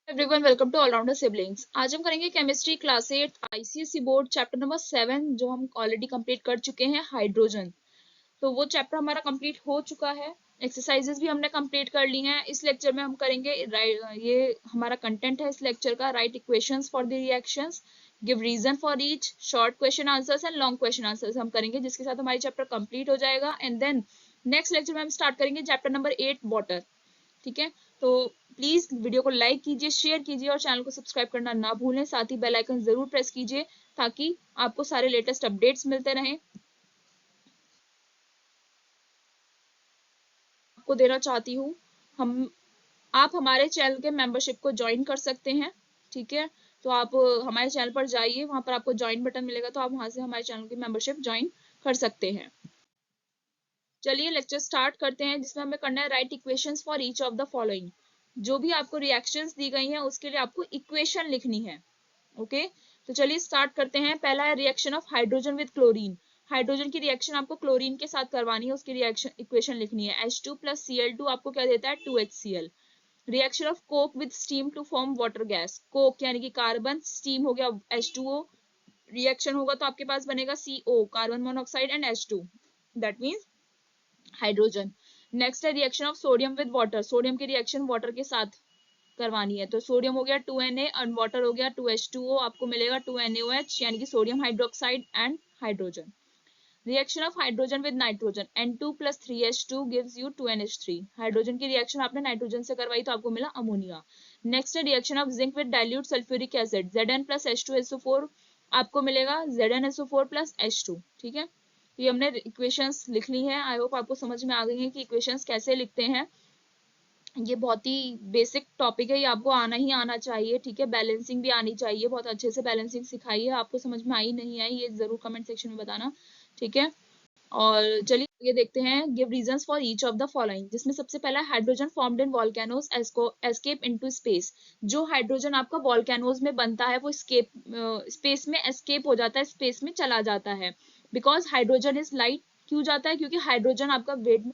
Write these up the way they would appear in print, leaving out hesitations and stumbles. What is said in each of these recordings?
Everyone welcome to Allrounder Siblings. आज हम करेंगे chemistry class 8 ICSE board chapter number 7 जो हम ऑलरेडी कंप्लीट कर चुके हैं, हाइड्रोजन। तो वो चैप्टर हमारा कंप्लीट हो चुका है। एक्सरसाइजेस भी हमने कंप्लीट कर ली हैं। इस लेक्चर में हम करेंगे ये हमारा कंटेंट है इस लेक्चर का, write equations for the reactions, give reason for each, short question answers and long question answers हम करेंगे, जिसके साथ हमारी चैप्टर कंप्लीट हो जाएगा। एंड देन नेक्स्ट लेक्चर में हम स्टार्ट करेंगे चैप्टर नंबर 8 वाटर। ठीक है, तो प्लीज वीडियो को लाइक कीजिए, शेयर कीजिए और चैनल को सब्सक्राइब करना ना भूलें। साथ ही बेल आइकन जरूर प्रेस कीजिए ताकि आपको सारे लेटेस्ट अपडेट्स मिलते रहें। आपको देना चाहती हूँ, हम आप हमारे चैनल के मेंबरशिप को ज्वाइन कर सकते हैं। ठीक है, तो आप हमारे चैनल पर जाइए, वहां पर आपको ज्वाइन बटन मिलेगा, तो आप वहां से हमारे चैनल की मेंबरशिप ज्वाइन कर सकते हैं। चलिए लेक्चर स्टार्ट करते हैं, जिसमें हमें करना है right equations for each of the following. जो भी आपको रिएक्शंस दी गई हैं उसके लिए आपको इक्वेशन लिखनी है। ओके, तो चलिए स्टार्ट करते हैं। पहला है reaction of hydrogen with chlorine. Hydrogen की रिएक्शन आपको क्लोरीन के साथ करवानी है, उसकी रिएक्शन इक्वेशन लिखनी है। H2 + Cl2 आपको क्या देता है, 2HCl। Reaction of coke with steam to form water gas. Coke यानी कि कार्बन, स्टीम हो गया H2O, रिएक्शन होगा तो आपके पास बनेगा CO, carbon monoxide and H2, that means hydrogen. Next है reaction of sodium with water. Sodium की रिएक्शन वाटर के साथ करवानी है, तो सोडियम हो गया 2Na और वाटर हो गया 2H2O, आपको मिलेगा 2NaOH यानी कि sodium hydroxide and hydrogen. Reaction of hydrogen with nitrogen, N2 + 3H2 gives you 2NH3। Hydrogen की रिएक्शन आपने नाइट्रोजन से करवाई तो आपको मिला अमोनिया। नेक्स्ट है reaction of zinc with dilute sulphuric acid, Zn + H2SO4, आपको मिलेगा ZnSO4 + H2। ठीक है, ये हमने इक्वेशंस लिख ली है। आई होप आपको समझ में आ गई है कि इक्वेशंस कैसे लिखते हैं। ये बहुत ही बेसिक टॉपिक है, ये आपको आना ही आना चाहिए। ठीक है, बैलेंसिंग भी आनी चाहिए, बहुत अच्छे से बैलेंसिंग सिखाई है। आपको समझ में आई नहीं आई ये जरूर कमेंट सेक्शन में बताना। ठीक है, और चलिए ये देखते हैं give reasons for each of the following, जिसमें सबसे पहला है hydrogen formed in volcanoes escape into space. जो हाइड्रोजन आपका वॉल्केनोज में बनता है वो स्पेस में एस्केप हो जाता है, स्पेस में चला जाता है। Because hydrogen is light. क्यों जाता है, क्योंकि हाइड्रोजन आपका weight,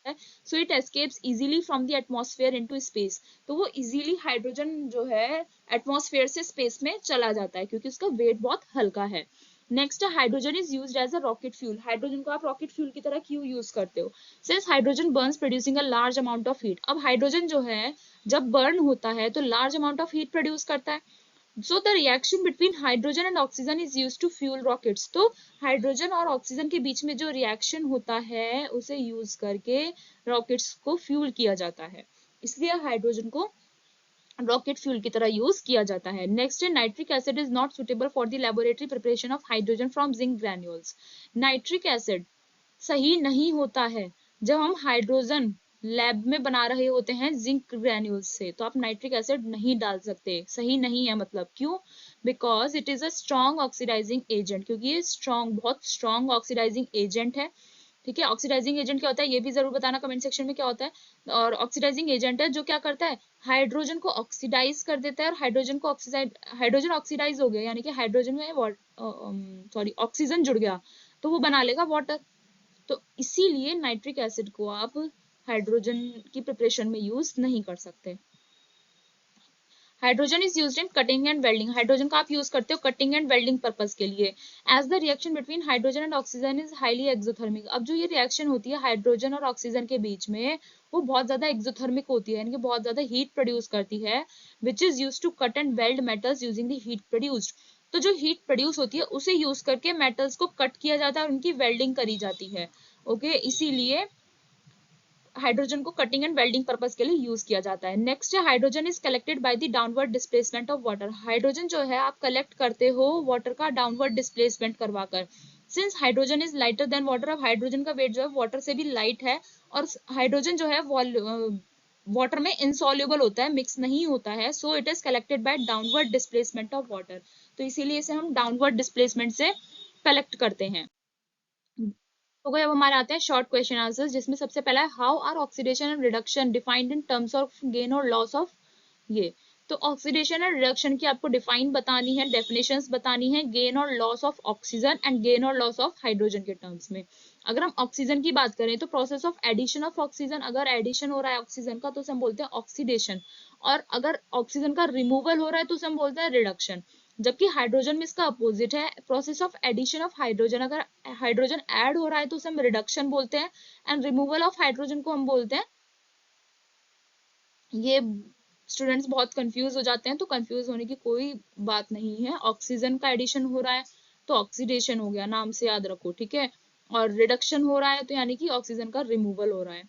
so it escapes easily from the atmosphere into space. तो वो इजीली हाइड्रोजन जो है एटमॉस्फेयर से स्पेस में चला जाता है क्योंकि उसका वेट बहुत हल्का है। नेक्स्ट है hydrogen is used as a rocket fuel. Hydrogen को आप रॉकेट फ्यूल की तरह क्यों यूज करते हो, since hydrogen Burns producing a large amount of heat. अब हाइड्रोजन जो है जब बर्न होता है तो large amount of heat produce करता है। So the reaction between hydrogen and oxygen is used to fuel rockets. तो हाइड्रोजन और ऑक्सीजन के बीच में जो रिएक्शन होता है उसे यूज करके रॉकेट्स को फ्यूल किया जाता है, इसलिए हाइड्रोजन को रॉकेट फ्यूल की तरह यूज किया जाता है। नेक्स्ट है nitric acid is not suitable for the laboratory preparation of hydrogen from zinc granules. Nitric acid सही नहीं होता है जब हम हाइड्रोजन लैब में बना रहे होते हैं जिंक ग्रैन्यूल्स से, तो आप नाइट्रिक एसिड नहीं डाल सकते, सही नहीं है। मतलब क्यों, because it is a strong oxidizing agent, क्योंकि ये बहुत स्ट्रॉन्ग ऑक्सीडाइजिंग एजेंट है। ठीक है, ऑक्सीडाइजिंग एजेंट क्या होता है ये भी जरूर बताना कमेंट सेक्शन में क्या होता है। और ऑक्सीडाइजिंग एजेंट है जो क्या करता है, हाइड्रोजन को ऑक्सीडाइज कर देता है, और हाइड्रोजन ऑक्सीडाइज हो गया यानी कि हाइड्रोजन में ऑक्सीजन जुड़ गया तो वो बना लेगा वाटर। तो इसीलिए नाइट्रिक एसिड को आप हाइड्रोजन की प्रिपरेशन में यूज नहीं कर सकते। Hydrogen is used in cutting and welding. Hydrogen का आप यूज करते हो कटिंग एंड वेल्डिंग पर्पस के लिए। As the reaction between hydrogen and oxygen is highly exothermic. अब जो ये रिएक्शन होती है हाइड्रोजन और ऑक्सीजन के बीच में वो बहुत ज्यादा एक्सोथर्मिक होती है, यानी कि बहुत ज्यादा हीट प्रोड्यूस करती है, which is use to cut and weld metals using the heat produced. तो जो हीट प्रोड्यूस होती है उसे यूज करके मेटल्स को कट किया जाता है और उनकी वेल्डिंग करी जाती है। ओके, इसीलिए हाइड्रोजन को कटिंग एंड वेल्डिंग पर्पस के लिए यूज किया जाता है। नेक्स्ट है hydrogen is collected by the downward displacement of water. Hydrogen जो है आप कलेक्ट करते हो वाटर का डाउनवर्ड डिस्प्लेसमेंट करवाकर। Since hydrogen is lighter then water, अब हाइड्रोजन का वेट जो है वाटर से भी लाइट है, और हाइड्रोजन जो है वाटर में इनसॉल्युबल होता है, मिक्स नहीं होता है, so it is collected by downward displacement of water. तो इसीलिए इसे हम डाउनवर्ड डिस्प्लेसमेंट से कलेक्ट करते हैं। तो अब हमारे आते हैं शॉर्ट क्वेश्चन आंसर्स, जिसमें सबसे पहला है how are oxidation and reduction defined in terms of gain और लॉस ऑफ ये। तो ऑक्सीडेशन एंड रिडक्शन की आपको डिफाइन बतानी है, डेफिनेशंस बतानी है, गेन और loss of oxygen and gain और लॉस ऑफ हाइड्रोजन के टर्म्स में। अगर हम ऑक्सीजन की बात करें तो process of addition of oxygen, अगर एडिशन हो रहा है ऑक्सीजन का तो उसे हम बोलते हैं ऑक्सीडेशन, और अगर ऑक्सीजन का रिमूवल हो रहा है तो उसे हम बोलते हैं रिडक्शन। जबकि हाइड्रोजन में इसका अपोजिट है, process of addition of hydrogen, अगर हाइड्रोजन ऐड हो रहा है तो उसे हम रिडक्शन बोलते हैं, एंड रिमूवल ऑफ हाइड्रोजन को हम बोलते हैं, ये स्टूडेंट्स बहुत कंफ्यूज हो जाते हैं, तो कंफ्यूज होने की कोई बात नहीं है। ऑक्सीजन का एडिशन हो रहा है तो ऑक्सीडेशन हो गया, नाम से याद रखो, ठीक है। और रिडक्शन हो रहा है तो यानी कि ऑक्सीजन का रिमूवल हो रहा है।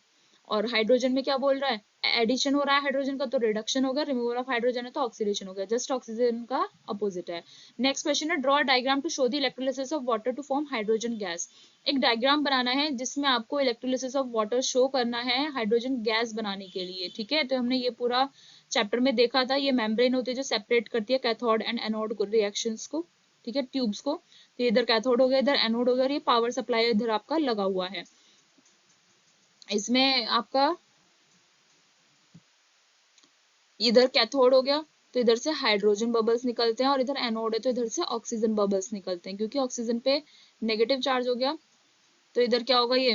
और हाइड्रोजन में क्या बोल रहा है, एडिशन हो रहा है हाइड्रोजन का तो रिडक्शन होगा, रिमूवल ऑफ हाइड्रोजन है तो ऑक्सीडेशन हो गया, जस्ट ऑक्सीजन का अपोजिट है। नेक्स्ट क्वेश्चन है, draw diagram to show the electrolysis of water to form hydrogen gas. एक डायग्राम बनाना है जिसमें आपको इलेक्ट्रोलिसिस ऑफ वाटर शो करना है हाइड्रोजन गैस बनाने के लिए, ठीक है। तो हमने ये पूरा चैप्टर में देखा था, ये मेम्ब्रेन होती है जो सेपरेट करती है कैथोड एंड एनोड को, रिएक्शंस को, ठीक है, ट्यूब्स को। तो इधर कैथोड हो गया, इधर एनोड हो गया, ये पावर सप्लाई इधर आपका लगा हुआ है। इसमें आपका इधर कैथोड हो गया तो इधर से हाइड्रोजन बबल्स निकलते हैं, और इधर एनोड है तो इधर से ऑक्सीजन बबल्स निकलते हैं, क्योंकि ऑक्सीजन पे नेगेटिव चार्ज हो गया तो इधर क्या होगा, ये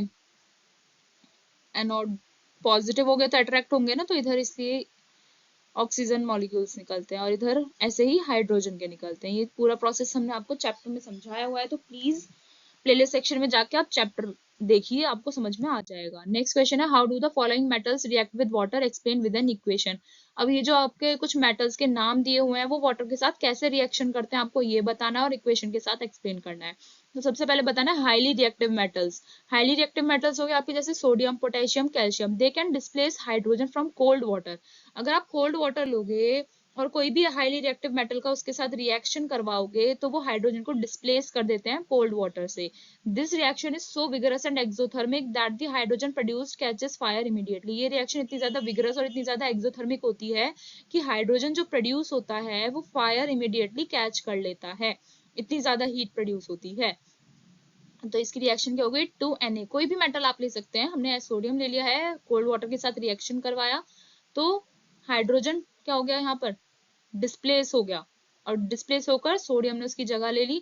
एनोड पॉजिटिव हो गया तो अट्रैक्ट होंगे ना, तो इधर इसलिए ऑक्सीजन मॉलिक्यूल्स निकलते हैं, और इधर ऐसे ही हाइड्रोजन के निकलते हैं। ये पूरा प्रोसेस हमने आपको चैप्टर में समझाया हुआ है, तो प्लीज प्लेलिस्ट सेक्शन में जाके आप चैप्टर देखिए, आपको समझ में आ जाएगा। नेक्स्ट क्वेश्चन है, how do the following metals react with water, explain with an equation. अब ये जो आपके कुछ मेटल्स के नाम दिए हुए हैं वो वाटर के साथ कैसे रिएक्शन करते हैं आपको ये बताना है और इक्वेशन के साथ एक्सप्लेन करना है। तो सबसे पहले बताना है highly reactive metals. Highly reactive metals हो गए आपके जैसे sodium, potassium, calcium, they can displace hydrogen from cold water. अगर आप कोल्ड वाटर लोगे और कोई भी हाईली रिएक्टिव मेटल का उसके साथ रिएक्शन करवाओगे तो वो हाइड्रोजन को डिस्प्लेस कर देते हैं कोल्ड वाटर से। This reaction is so vigorous and exothermic that the hydrogen produced catches fire immediately. ये रिएक्शन इतनी ज्यादा विगरस और इतनी ज्यादा एक्सोथर्मिक होती है कि हाइड्रोजन जो प्रोड्यूस होता है वो फायर इमीडिएटली कैच कर लेता है, इतनी ज्यादा हीट प्रोड्यूस होती है। तो इसकी रिएक्शन क्या होगी, 2Na। कोई भी मेटल आप ले सकते हैं, हमने सोडियम ले लिया है, कोल्ड वाटर के साथ रिएक्शन करवाया तो हाइड्रोजन क्या हो गया यहाँ पर, डिस्प्लेस हो गया, और डिस्प्लेस होकर सोडियम ने उसकी जगह ले ली,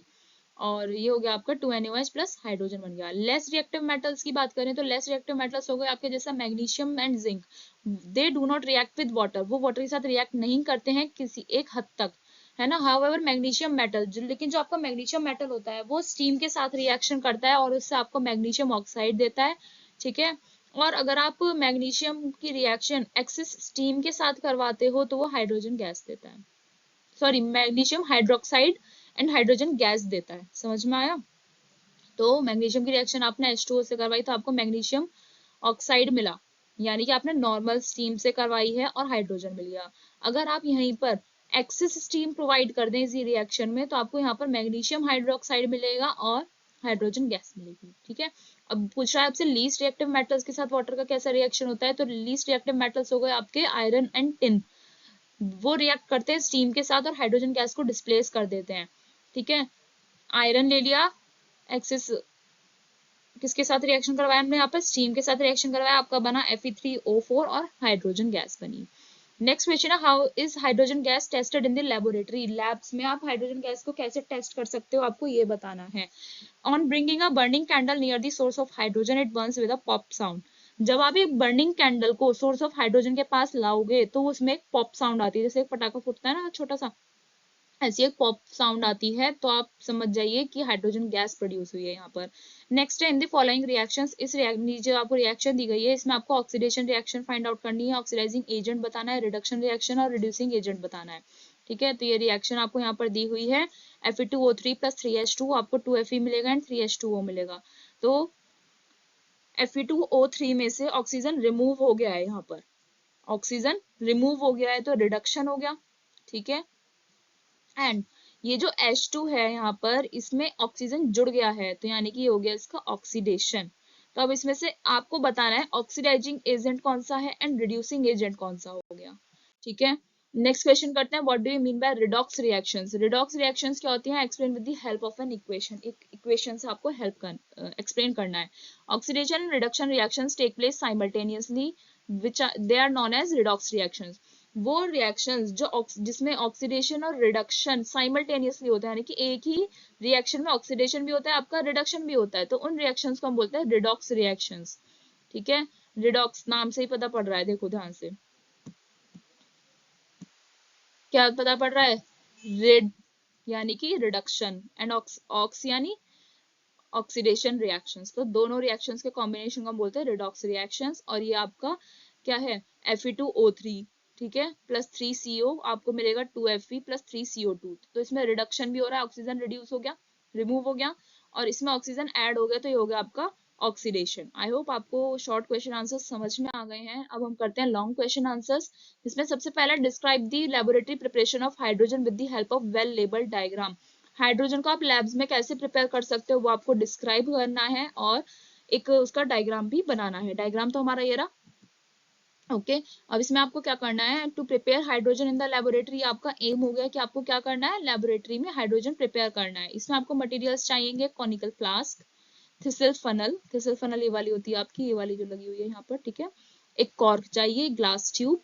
और ये हो गया आपका 2NaOH प्लस हाइड्रोजन बन गया। लेस रिएक्टिव मेटल्स की बात करें तो लेस रिएक्टिव मेटल्स हो गए आपके जैसा magnesium and zinc. They do not react with water, वो वाटर के साथ रिएक्ट नहीं करते हैं किसी एक हद तक, है ना। हाउएवर मैग्नीशियम मेटल, लेकिन जो आपका मैग्नीशियम मेटल होता है वो स्टीम के साथ रिएक्शन करता है और उससे आपको मैग्नीशियम ऑक्साइड देता है, ठीक है। और अगर आप मैग्नीशियम की रिएक्शन एक्सेस स्टीम के साथ करवाते हो तो वो हाइड्रोजन गैस देता है, sorry magnesium hydroxide and hydrogen gas देता है, समझ में आया। तो मैग्नीशियम की रिएक्शन आपने H2O से करवाई तो आपको मैग्नीशियम ऑक्साइड मिला, यानी कि आपने नॉर्मल स्टीम से करवाई है और हाइड्रोजन मिल गया। अगर आप यहीं पर एक्सेस स्टीम प्रोवाइड कर दें इसी रिएक्शन में तो आपको यहाँ पर मैग्नीशियम हाइड्रोक्साइड मिलेगा और हाइड्रोजन गैस मिलेगी, ठीक है। अब पूछ रहा है आपसे लीस्ट रिएक्टिव मेटल्स के साथ वाटर का कैसा रिएक्शन होता है, तो लीस्ट रिएक्टिव मेटल्स हो गए आपके आयरन एंड टिन, वो रिएक्ट करते हैं स्टीम के साथ और हाइड्रोजन गैस को डिस्प्लेस कर देते हैं, ठीक है। आयरन ले लिया, एक्सेस किसके साथ रिएक्शन करवाया हमने यहाँ पर, स्टीम के साथ रिएक्शन करवाया, आपका बना Fe3O4 और हाइड्रोजन गैस बनी। नेक्स्ट क्वेश्चन है, how is hydrogen gas tested in the laboratory. Labs में आप हाइड्रोजन गैस को कैसे टेस्ट कर सकते हो आपको ये बताना है। On bringing a burning candle near the source of hydrogen it Burns with a pop sound. जब आप एक बर्निंग कैंडल को सोर्स ऑफ हाइड्रोजन के पास लाओगे तो उसमें एक पॉप साउंड आती है, जैसे एक पटाखा फूटता है ना छोटा सा, ऐसी एक पॉप साउंड आती है, तो आप समझ जाइए कि हाइड्रोजन गैस प्रोड्यूस हुई है यहाँ पर। नेक्स्ट है, इन द फॉलोइंग रिएक्शंस, इस जो आपको रिएक्शन दी गई है इसमें आपको ऑक्सीडेशन रिएक्शन फाइंड आउट करनी है, ऑक्सीडाइजिंग एजेंट बताना है, रिडक्शन रिएक्शन और रिड्यूसिंग एजेंट बताना है, ठीक है। तो ये रिएक्शन आपको यहाँ पर दी हुई है, Fe2O3 प्लस 3H2, आपको 2Fe मिलेगा एंड 3H2O मिलेगा। तो Fe2O3 में से ऑक्सीजन रिमूव हो गया है, यहाँ पर ऑक्सीजन रिमूव हो गया है तो रिडक्शन हो गया, ठीक है। एंड ये जो H2 है यहाँ पर इसमें ऑक्सीजन जुड़ गया है तो यानी कि ये हो गया इसका ऑक्सीडेशन। तो अब इसमें से आपको बताना है ऑक्सीडाइजिंग एजेंट कौन सा है एंड रिड्यूसिंग एजेंट कौन सा हो गया, ठीक है। नेक्स्ट क्वेश्चन करते हैं, what do you mean by redox reactions. Redox reactions क्या होती हैं, explain with the help of an equation, एक इक्वेशन से आपको हेल्प कर एक्सप्लेन करना है। Oxidation and reduction reactions take place simultaneously which they are known as redox reactions. वो रिएक्शंस जो जिसमें ऑक्सीडेशन और रिडक्शन साइमल्टेनियसली होता है, यानी कि एक ही रिएक्शन में ऑक्सीडेशन भी होता है आपका रिडक्शन भी होता है, तो उन रिएक्शंस को हम बोलते हैं रिडॉक्स रिएक्शंस, ठीक है। रिडॉक्स नाम से ही पता पड़ रहा है, देखो ध्यान से। क्या पता पड़ रहा है? रेड यानी कि रिडक्शन, एंड ऑक्स यानी ऑक्सीडेशन रिएक्शंस। तो दोनों रिएक्शंस के कॉम्बिनेशन को हम बोलते हैं रिडॉक्स रिएक्शंस। और ये आपका क्या है? Fe2O3, ठीक है, प्लस 3CO आपको मिलेगा 2Fe प्लस 3CO2। तो इसमें रिडक्शन भी हो रहा है, ऑक्सीजन रिड्यूस हो गया, रिमूव हो गया, और इसमें ऑक्सीजन ऐड हो गया, तो ये हो गया आपका ऑक्सीडेशन। आई होप आपको शॉर्ट क्वेश्चन आंसर्स समझ में आ गए हैं। अब हम करते हैं लॉन्ग क्वेश्चन आंसर्स, जिसमें सबसे पहला describe the laboratory preparation of hydrogen with the help of well labelled diagram. Hydrogen को आप लैब्स में कैसे प्रिपेयर कर सकते हो वो आपको डिस्क्राइब करना है, और एक उसका डायग्राम भी बनाना है। डायग्राम तो हमारा ये रहा, ओके। अब इसमें आपको क्या करना है? To prepare hydrogen in the laboratory, आपका एम हो गया कि आपको क्या करना है? लेबोरेटरी में हाइड्रोजन प्रिपेयर करना है। इसमें आपको मटेरियल्स चाहिए, कॉनिकल फ्लास्क, थिसल फनल ये वाली होती है आपकी, ये वाली जो लगी हुई है यहाँ पर, ठीक है। एक कॉर्क चाहिए, glass tube,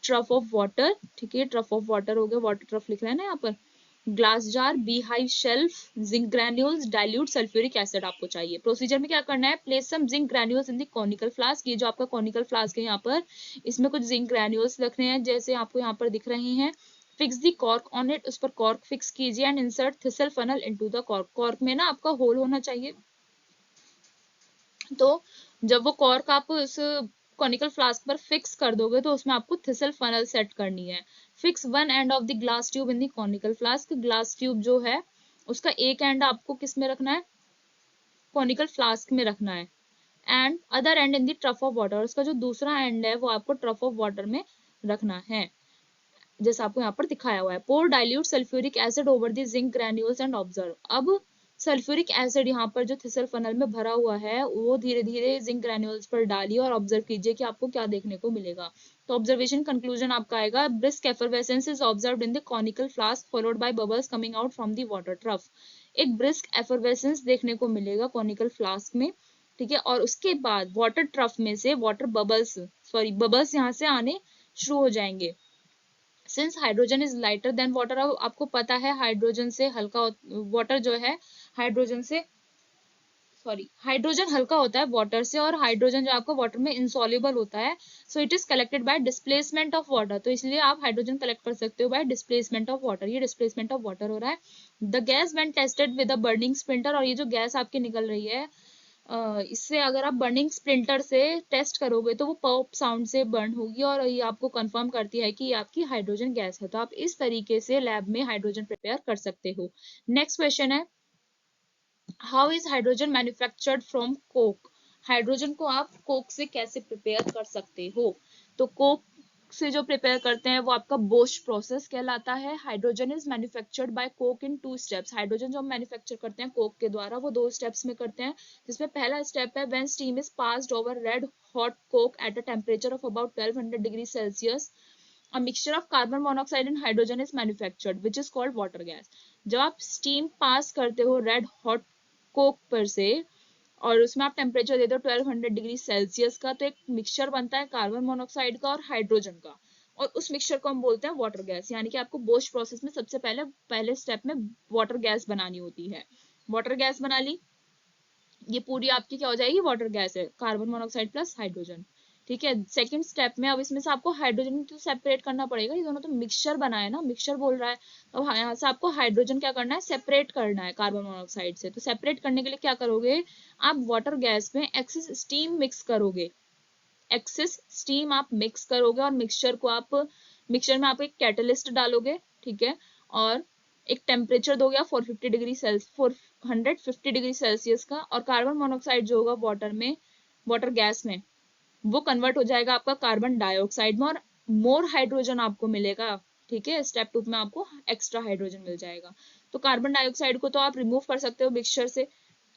trough of water, ठीक है, ट्रफ ऑफ वाटर हो गया, वाटर ट्रफ लिख रहे हैं ना यहाँ पर, glass jar, beehive shelf, zinc granules, dilute sulphuric acid आपको चाहिए। प्रोसीजर में क्या करना है? Place some zinc granules in the conical flask. ये जो आपका कॉनिकल फ्लास्क है यहाँ पर, इसमें कुछ जिंक ग्रैन्यूल्स रखने हैं, जैसे आपको यहाँ पर दिख रहे हैं। Fix the cork on it, उस पर कॉर्क फिक्स कीजिए, and insert thistle funnel into the cork. Cork में ना आपका होल होना चाहिए, तो जब वो कॉर्क आप उस कॉनिकल फ्लास्क पर फिक्स कर दोगे तो उसमें आपको थिसल फनल सेट करनी है। Fix one end of the glass tube in the conical flask. Glass tube जो है उसका एक एंड आपको किस में रखना है? कॉनिकल फ्लास्क में रखना है, and other and in the trough of water. उसका जो दूसरा एंड है वो आपको ट्रफ ऑफ वाटर में रखना है, जैसा आपको यहाँ पर दिखाया हुआ है। Pour dilute sulphuric acid over the zinc granules and observe. अब सल्फ्यूरिक एसिड यहाँ पर जो थिसल फनल में भरा हुआ है वो धीरे धीरे जिंक ग्रैन्यूल्स पर डालिए और ऑब्जर्व कीजिए कि आपको क्या देखने को मिलेगा। तो ऑब्जर्वेशन कंक्लूजन आपका आएगा, brisk effervescence is observed in the conical flask followed by bubbles coming out from the water trough. एक ब्रिस्क एफरवेसेंस देखने को मिलेगा कॉनिकल फ्लास्क में, ठीक है, और उसके बाद वाटर ट्रफ में से वाटर बबल्स, सॉरी बबल्स यहाँ से आने शुरू हो जाएंगे। Since hydrogen is lighter then water, अब आपको पता है हाइड्रोजन से हल्का, वाटर जो है हाइड्रोजन से, सॉरी हाइड्रोजन हल्का होता है वाटर से, और हाइड्रोजन जो आपको वाटर में इंसॉल्युबल होता है, so it is collected by displacement of water. तो इसलिए आप हाइड्रोजन कलेक्ट कर सकते हो बाय डिस्प्लेसमेंट ऑफ वाटर। ये डिस्प्लेसमेंट ऑफ वाटर हो रहा है। The gas when tested with a burning splinter, और ये जो गैस आपकी निकल रही है इससे अगर आप बर्निंग स्प्लिंटर से टेस्ट करोगे तो वो पॉप साउंड से बर्न होगी, और ये आपको कंफर्म करती है कि ये आपकी हाइड्रोजन गैस है। तो आप इस तरीके से लैब में हाइड्रोजन प्रिपेयर कर सकते हो। नेक्स्ट क्वेश्चन है, how is hydrogen manufactured from Coke. Hydrogen को आप कोक से कैसे प्रिपेयर कर सकते हो? तो कोक से जो प्रिपेयर करते हैं वो आपका बोश प्रोसेस कहलाता है। Hydrogen is manufactured by Coke in 2 steps. Hydrogen जो हम मैन्युफैक्चर करते हैं कोक के द्वारा वो 2 स्टेप्स में करते हैं, जिसमें पहला स्टेप है when steam is passed over red hot Coke at a temperature of about 1200 degree Celsius, a mixture of carbon monoxide and hydrogen is manufactured which is called water gas। जब आप steam pass करते हो red hot Coke पर से और उसमें आप temperature देते हो 1200 डिग्री सेल्सियस का, तो एक मिक्सचर बनता है कार्बन मोनोक्साइड का और हाइड्रोजन का, और उस मिक्सचर को हम बोलते हैं वाटर गैस। यानी कि आपको बोश प्रोसेस में सबसे पहले स्टेप में वाटर गैस बनानी होती है। वाटर गैस बना ली, ये पूरी आपकी क्या हो जाएगी? वाटर गैस है, कार्बन मोनोक्साइड प्लस हाइड्रोजन, ठीक है। सेकंड स्टेप में अब इसमें से आपको हाइड्रोजन तो सेपरेट करना पड़ेगा, ये दोनों तो मिक्सचर बना है ना, मिक्सचर बोल रहा है, तो यहाँ से आपको हाइड्रोजन क्या करना है? सेपरेट करना है कार्बन मोनोक्साइड से। तो सेपरेट करने के लिए क्या करोगे? आप वाटर गैस में एक्सेस स्टीम मिक्स करोगे, एक्सेस स्टीम आप मिक्स करोगे, और मिक्सचर में आप एक कैटलिस्ट डालोगे, ठीक है, और एक टेम्परेचर दोगे आप 450 डिग्री सेल्सियस का, और कार्बन मोनोक्साइड जो होगा वाटर गैस में वो कन्वर्ट हो जाएगा आपका कार्बन डाइऑक्साइड में, और मोर हाइड्रोजन आपको मिलेगा, ठीक है। स्टेप 2 में आपको एक्स्ट्रा हाइड्रोजन मिल जाएगा। तो कार्बन डाइऑक्साइड को तो आप रिमूव कर सकते हो मिक्सचर से,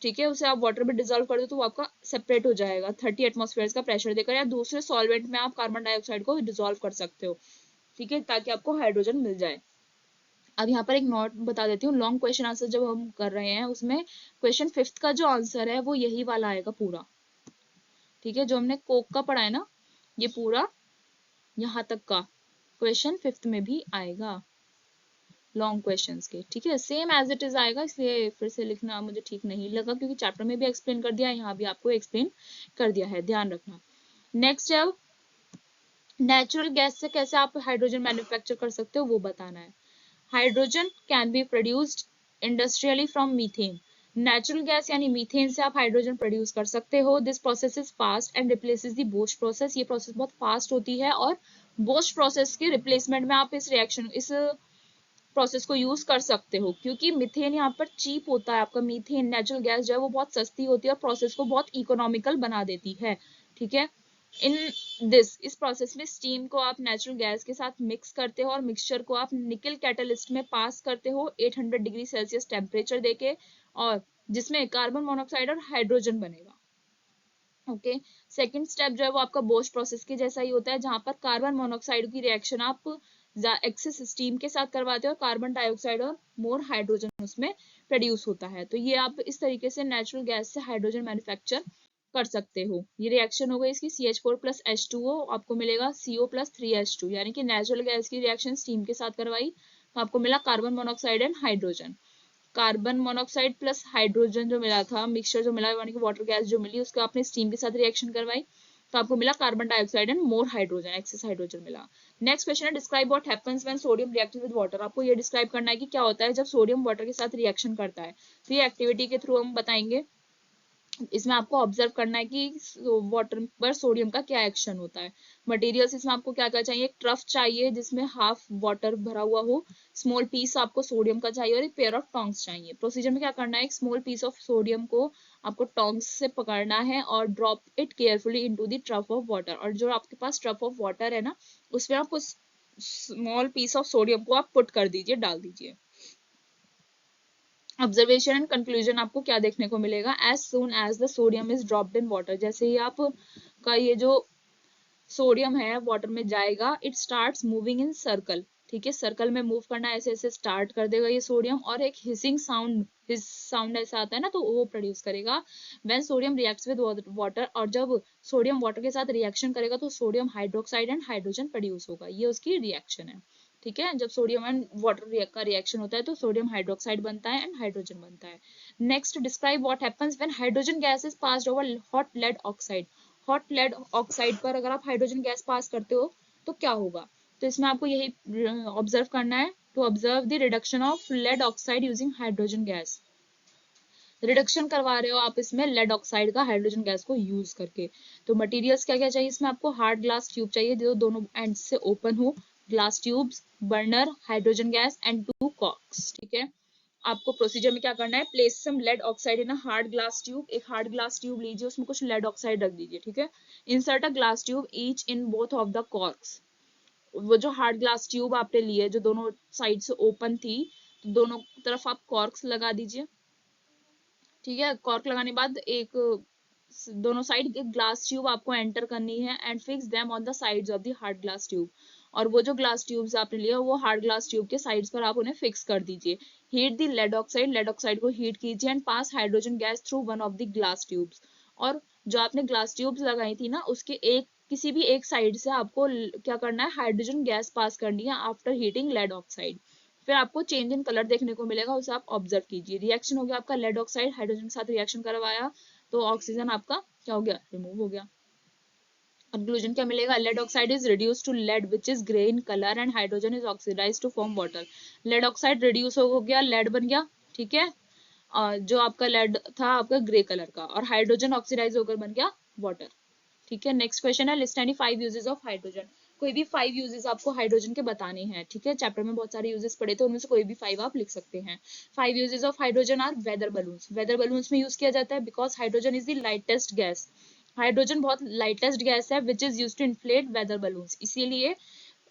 ठीक है, उसे आप वाटर में डिजोल्व कर दो तो वो आपका सेपरेट हो जाएगा 30 एटमॉस्फेयर का प्रेशर देकर, या दूसरे सॉल्वेंट में आप कार्बन डाइऑक्साइड को डिजोल्व कर सकते हो, ठीक है, ताकि आपको हाइड्रोजन मिल जाए। अब यहाँ पर एक नोट बता देती हूँ, लॉन्ग क्वेश्चन आंसर जब हम कर रहे हैं उसमें क्वेश्चन 5th का जो आंसर है वो यही वाला आएगा पूरा, ठीक है, जो हमने कोक का पढ़ा है ना, ये पूरा यहाँ तक का क्वेश्चन 5th में भी आएगा लॉन्ग क्वेश्चंस के, ठीक है, सेम एज इट इज आएगा, इसलिए फिर से लिखना मुझे ठीक नहीं लगा, क्योंकि चैप्टर में भी एक्सप्लेन कर दिया है, यहाँ भी आपको एक्सप्लेन कर दिया है, ध्यान रखना। नेक्स्ट है नेचुरल गैस से कैसे आप हाइड्रोजन मैन्युफैक्चर कर सकते हो वो बताना है। Hydrogen can be produced industrially from methane. Natural gas यानी मीथेन से आप हाइड्रोजन प्रोड्यूस कर सकते हो। This process is fast and replaces the Bose process. ये प्रोसेस बहुत फास्ट होती है और बोश प्रोसेस के रिप्लेसमेंट में आप इस प्रोसेस को यूज कर सकते हो, क्योंकि मीथेन यहाँ पर चीप होता है। आपका मीथेन नेचुरल गैस जो है वो बहुत सस्ती होती है और प्रोसेस को बहुत इकोनॉमिकल बना देती है। ठीक है, इन इस प्रोसेस में स्टीम को आप नेचुरल गैस के साथ मिक्स करते हो और मिक्सचर को आप निकल कैटलिस्ट में पास करते हो 800 डिग्री सेल्सियस टेम्परेचर देके, और जिसमें कार्बन मोनोऑक्साइड और हाइड्रोजन बनेगा। ओके, सेकंड स्टेप जो है वो आपका बोश प्रोसेस के जैसा ही होता है, जहां पर कार्बन मोनोऑक्साइड की रिएक्शन आप एक्सेस स्टीम के साथ करवाते हो और कार्बन डाइऑक्साइड और मोर हाइड्रोजन उसमें प्रोड्यूस होता है। तो ये आप इस तरीके से नेचुरल गैस से हाइड्रोजन मैन्युफैक्चर कर सकते हो। ये रिएक्शन हो गई इसकी CH4 प्लस H2O, आपको मिलेगा CO प्लस 3H2, यानी कि नेचुरल गैस की रिएक्शन स्टीम के साथ करवाई तो आपको मिला carbon monoxide and hydrogen. Carbon monoxide plus hydrogen जो मिला था, मिक्सचर जो मिला यानी कि वाटर गैस जो मिली, उसको आपने स्टीम के साथ रिएक्शन करवाई तो आपको मिला carbon dioxide and more hydrogen, excess hydrogen मिला। नेक्स्ट क्वेश्चन है describe what happens when sodium react with water. आपको ये डिस्क्राइब करना है कि क्या होता है जब सोडियम वाटर के साथ रिएक्शन करता है। तो ये एक्टिविटी के थ्रू हम बताएंगे। इसमें आपको ऑब्जर्व करना है कि वाटर पर सोडियम का क्या एक्शन होता है। मटेरियल्स इसमें आपको क्या क्या चाहिए, एक ट्रफ चाहिए जिसमें हाफ वाटर भरा हुआ हो, स्मॉल पीस आपको सोडियम का चाहिए और एक पेयर ऑफ टोंग्स चाहिए। प्रोसीजर में क्या करना है, एक स्मॉल पीस ऑफ सोडियम को आपको टोंग्स से पकड़ना है और drop it carefully into the trough of water. और जो आपके पास ट्रफ ऑफ वाटर है ना, उसमें आप उस स्मॉल पीस ऑफ सोडियम को आप पुट कर दीजिए, डाल दीजिए। ऑब्जर्वेशन एंड कंक्लूजन आपको क्या देखने को मिलेगा, as soon as the sodium is dropped in water, जैसे ही आप का ये जो सोडियम है वाटर में जाएगा, it starts moving in circle. ठीक है, सर्कल में मूव करना ऐसे ऐसे स्टार्ट कर देगा ये सोडियम, और एक हिसिंग साउंड, हिस साउंड ऐसा आता है ना, तो वो प्रोड्यूस करेगा when sodium reacts with water. और जब सोडियम वाटर के साथ रिएक्शन करेगा तो sodium hydroxide and hydrogen produce होगा। ये उसकी रिएक्शन है। ठीक है, जब सोडियम एंड वाटर का रिएक्शन होता है तो सोडियम हाइड्रोक्साइड बनता है एंड हाइड्रोजन बनता है। Next, describe what happens when hydrogen gas is passed over hot lead oxide. Hot lead oxide पर अगर आप हाइड्रोजन गैस पास करते हो तो क्या होगा। तो इसमें आपको यही ऑब्जर्व करना है, to observe the reduction of lead oxide using hydrogen gas. Reduction करवा रहे हो आप इसमें लेड ऑक्साइड का हाइड्रोजन गैस को यूज करके। तो मटेरियल्स क्या क्या चाहिए इसमें, आपको हार्ड ग्लास ट्यूब चाहिए जो दोनों एंड से ओपन हो, glass tubes, burner, hydrogen gas and 2 corks. ठीक है, आपको प्रोसीजर में क्या करना है, place some lead oxide in a hard glass tube. एक हार्ड ग्लास ट्यूब लीजिए, उसमें कुछ लेड ऑक्साइड रख दीजिए। ठीक है, insert a glass tube each in both of the corks. वो जो हार्ड ग्लास ट्यूब आपने ली है जो दोनों साइड से ओपन थी, तो दोनों तरफ आप कॉर्क्स लगा दीजिए। ठीक है, कॉर्क लगाने के बाद एक दोनों साइड एक ग्लास ट्यूब आपको एंटर करनी है and fix them on the sides of the hard glass tube. और वो जो ग्लास ट्यूब्स आपने लिया वो हार्ड ग्लास ट्यूब के साइड्स पर आप उन्हें फिक्स कर दीजिए। हीट द लेड ऑक्साइड को हीट कीजिए and pass hydrogen gas through one of the glass tubes. और जो आपने ग्लास ट्यूब्स लगाई थी ना, उसके एक किसी भी एक साइड से आपको क्या करना है, हाइड्रोजन गैस पास करनी है आफ्टर हीटिंग लेड ऑक्साइड। फिर आपको चेंज इन कलर देखने को मिलेगा, उसे आप ऑब्जर्व कीजिए। रिएक्शन हो गया आपका, लेड ऑक्साइड हाइड्रोजन के साथ रिएक्शन करवाया तो ऑक्सीजन आपका क्या हो गया, रिमूव हो गया। कंक्लूजन क्या मिलेगा, lead oxide is reduce to lead which is grey in colour and hydrogen is oxidize to form water. Lead oxide reduce हो गया, लेड बन गया। ठीक है, जो आपका लेड था आपका ग्रे कलर का, और हाइड्रोजन ऑक्सीडाइज होकर बन गया वाटर। ठीक है, नेक्स्ट क्वेश्चन है list any 5 uses of hydrogen. कोई भी 5 यूजेस आपको हाइड्रोजन के बताने हैं। ठीक है, चैप्टर में बहुत सारे यूजेस पढ़े थे, उनमें से कोई भी 5 आप लिख सकते हैं। 5 uses of hydrogen are weather balloons. Weather balloons में यूज किया जाता है because hydrogen is the lightest gas. Hydrogen बहुत लाइटेस्ट गैस है which is use to inflate weather balloons. इसीलिए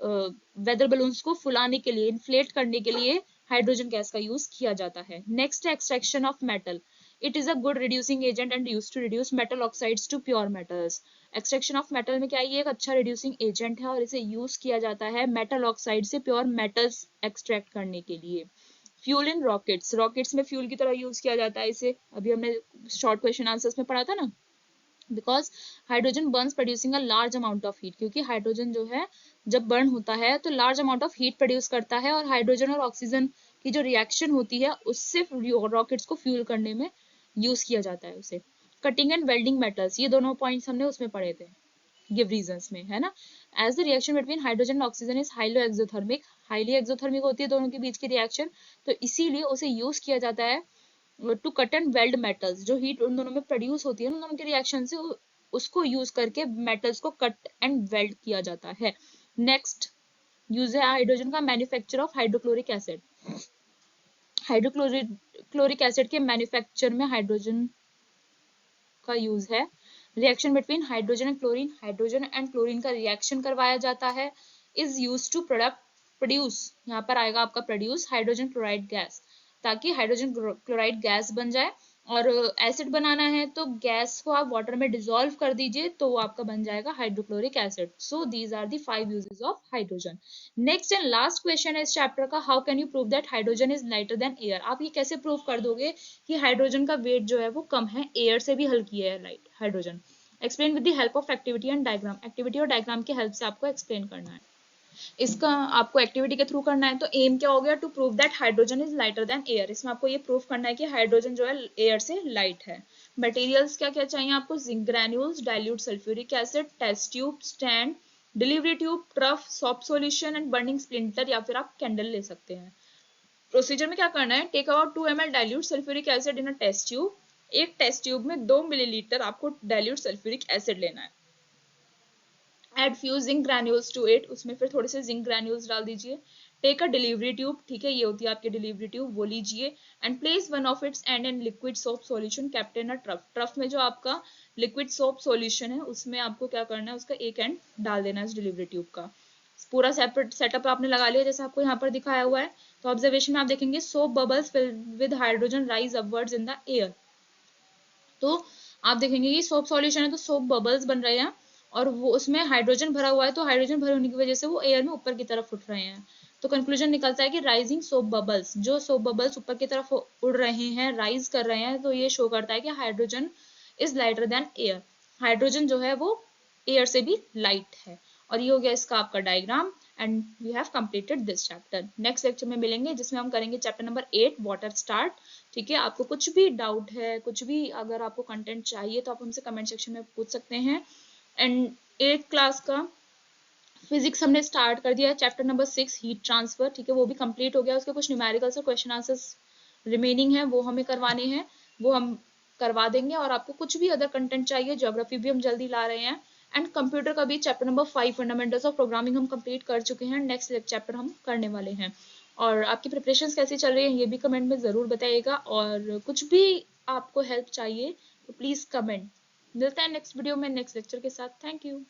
वेदर बलून्स को फुलाने के लिए, इन्फ्लेट करने के लिए हाइड्रोजन गैस का यूज किया जाता है। Next, extraction of metal. It is a good reducing agent and use to reduce metal oxides to pure metals. Extraction of metal में क्या, ये एक अच्छा रिड्यूसिंग एजेंट है और इसे यूज किया जाता है मेटल ऑक्साइड से प्योर मेटल्स एक्सट्रैक्ट करने के लिए। फ्यूल इन रॉकेट्स, रॉकेट्स में फ्यूल की तरह यूज किया जाता है इसे, अभी हमने शॉर्ट क्वेश्चन आंसर्स में पढ़ा था ना। Because hydrogen Burns producing a large amount of heat, क्योंकि हाइड्रोजन जो है जब बर्न होता है तो large amount of heat produce करता है, और हाइड्रोजन और ऑक्सीजन की जो रिएक्शन होती है उससे रॉकेट्स को फ्यूल करने में यूज किया जाता है उसे। कटिंग एंड वेल्डिंग मेटल्स, ये दोनों पॉइंट्स हमने उसमें पढ़े थे। गिव रीजंस में, है ना। As the reaction between hydrogen and oxygen is highly exothermic, highly exothermic होती है दोनों के बीच की रिएक्शन, तो इसीलिए उसे यूज किया जाता है to cut and weld metals. जो हीट उन दोनों में प्रोड्यूस होती है उन दोनों के रिएक्शन से, उसको यूज करके मेटल्स को कट एंड वेल्ड किया जाता है। नेक्स्ट यूज है हाइड्रोजन का manufacture of hydrochloric acid. Hydrochloric acid के मैन्युफैक्चर में हाइड्रोजन का यूज है। Reaction between hydrogen and chlorine, hydrogen and chlorine का रिएक्शन करवाया जाता है। इज यूज टू प्रोड्यूस, यहाँ पर आएगा आपका प्रोड्यूस हाइड्रोजन क्लोराइड गैस, ताकि हाइड्रोजन क्लोराइड गैस बन जाए। और एसिड बनाना है तो गैस को आप वाटर में डिसॉल्व कर दीजिए तो वो आपका बन जाएगा hydrochloric acid. So these are the 5 uses of hydrogen. Next and last question है इस चैप्टर का, how can you prove that hydrogen is lighter than air. आप ये कैसे प्रूव कर दोगे कि हाइड्रोजन का वेट जो है वो कम है, एयर से भी हल्की है light hydrogen. Explain with the help of activity and diagram, activity और डायग्राम की हेल्प से आपको एक्सप्लेन करना है। इसका आपको एक्टिविटी के थ्रू करना है, तो एम क्या हो गया, to prove that hydrogen is lighter than air. इसमें आपको ये प्रूव करना है कि हाइड्रोजन जो है एयर से लाइट है। मटेरियल्स क्या क्या चाहिए आपको, zinc granules, dilute sulphuric acid, test tube, stand, delivery tube, trough, soft solution and burning splinter, या फिर आप कैंडल ले सकते हैं। प्रोसीजर में क्या करना है, take about 2 ml dilute sulphuric acid in a test tube. एक टेस्ट ट्यूब में 2 मिलीलीटर आपको डाइल्यूट सल्फ्यूरिक एसिड लेना है। Add few zinc granules to it, उसमें फिर थोड़े से जिंक ग्रैन्यूल्स डाल दीजिए। टेक अ डिलीवरी ट्यूब, ठीक है, ये होती है आपकी डिलीवरी ट्यूब, वो लीजिए। And place one of its and in liquid soap solution kept in a trough. Trough में जो आपका लिक्विड सोप सॉल्यूशन है उसमें आपको क्या करना है, उसका एक एंड डाल देना है इस डिलीवरी ट्यूब का। पूरा सेपरेट सेटअप आपने लगा लिया जैसे आपको यहाँ पर दिखाया हुआ है। तो ऑब्जर्वेशन में आप देखेंगे soap bubbles filled with hydrogen rise upwards in the air. तो आप देखेंगे कि सोप सॉल्यूशन है तो सोप बबल्स बन रहे हैं, और वो उसमें हाइड्रोजन भरा हुआ है तो हाइड्रोजन भरे होने की वजह से वो एयर में ऊपर की तरफ उठ रहे हैं। तो कंक्लूजन निकलता है कि राइजिंग सोप बबल्स, जो सोप बबल्स ऊपर की तरफ उड़ रहे हैं, राइज कर रहे हैं, तो ये शो करता है कि hydrogen is lighter than air. Hydrogen जो है वो एयर से भी लाइट है। और ये हो गया इसका आपका diagram, and we have completed this chapter. Next lecture में मिलेंगे जिसमें हम करेंगे चैप्टर नंबर 8 वाटर स्टार्ट। ठीक है, आपको कुछ भी डाउट है, कुछ भी अगर आपको कंटेंट चाहिए तो आप हमसे कमेंट सेक्शन में पूछ सकते हैं। एंड 8th क्लास का फिजिक्स हमने स्टार्ट कर दिया है, चैप्टर नंबर 6 हीट ट्रांसफर, ठीक है, वो भी कंप्लीट हो गया। उसके कुछ न्यूमेरिकल्स और क्वेश्चन आंसर्स रिमेनिंग है, वो हमें करवाने हैं, वो हम करवा देंगे। और आपको कुछ भी अदर कंटेंट चाहिए, ज्योग्राफी भी हम जल्दी ला रहे हैं। एंड कंप्यूटर का भी chapter number 5 fundamentals of programming हम कंप्लीट कर चुके हैं, नेक्स्ट चैप्टर हम करने वाले हैं। और आपकी प्रिपरेशंस कैसी चल रही है ये भी कमेंट में ज़रूर बताइएगा, और कुछ भी आपको हेल्प चाहिए तो प्लीज़ कमेंट। मिलता है नेक्स्ट वीडियो में नेक्स्ट लेक्चर के साथ। Thank you.